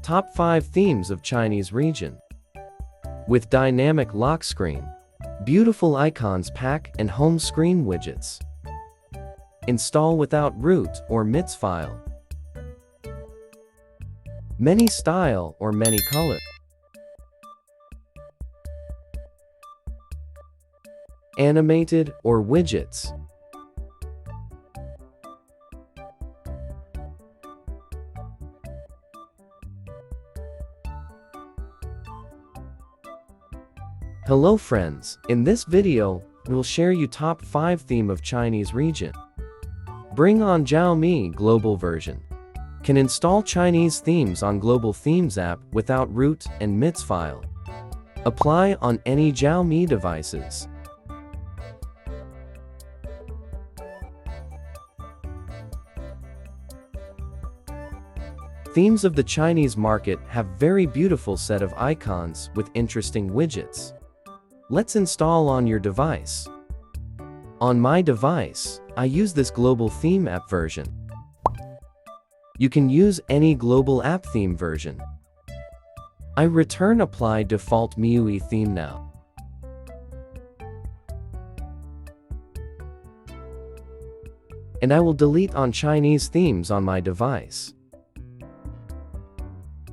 Top 5 themes of Chinese region. With dynamic lock screen, beautiful icons pack and home screen widgets. Install without root or MITS file. Many style or many color. Animated or widgets. Hello friends, in this video, we'll share you top 5 theme of Chinese region. Bring on Xiaomi global version. Can install Chinese themes on Global Themes app without root and MITS file. Apply on any Xiaomi devices. Themes of the Chinese market have very beautiful set of icons with interesting widgets. Let's install on your device. On my device, I use this global theme app version. You can use any global app theme version. I return apply default Miui theme now. And I will delete on Chinese themes on my device.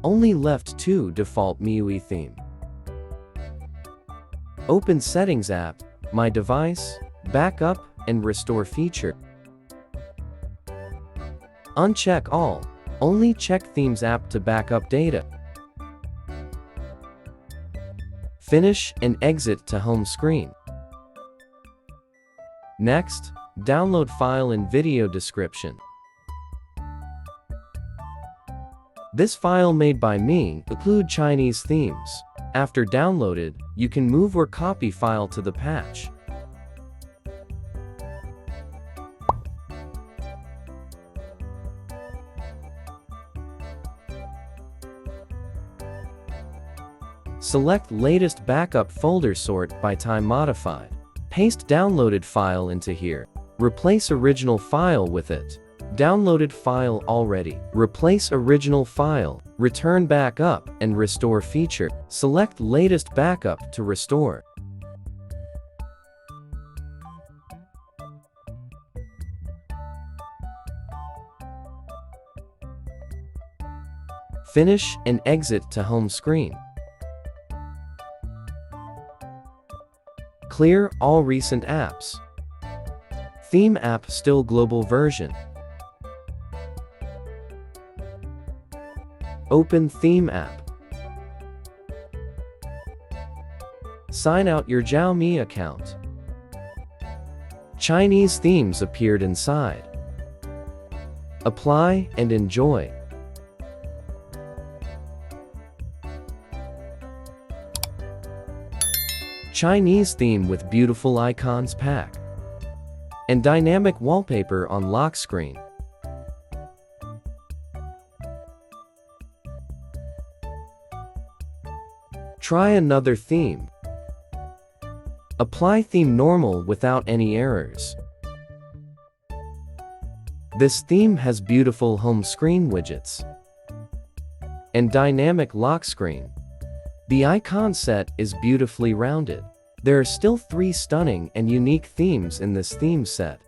Only left 2 default Miui theme. Open Settings app, My Device, Backup and Restore feature. Uncheck all, only check Themes app to backup data. Finish and exit to home screen. Next, download file in video description. This file made by me include Chinese themes. After downloaded, you can move or copy file to the patch. Select latest backup folder, sort by time modified. Paste downloaded file into here. Replace original file with it. Downloaded file already. Replace original file. Return backup and restore feature. Select latest backup to restore. Finish and exit to home screen. Clear all recent apps. Theme app still global version. Open Theme app. Sign out your Xiaomi account. Chinese themes appeared inside. Apply and enjoy. Chinese theme with beautiful icons pack. And dynamic wallpaper on lock screen. Try another theme. Apply theme normal without any errors. This theme has beautiful home screen widgets and dynamic lock screen. The icon set is beautifully rounded. There are still 3 stunning and unique themes in this theme set.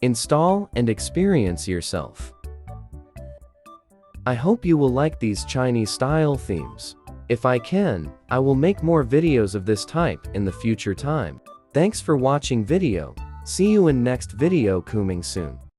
Install and experience yourself. I hope you will like these Chinese style themes. If I can, I will make more videos of this type in the future time. Thanks for watching video. See you in next video coming soon.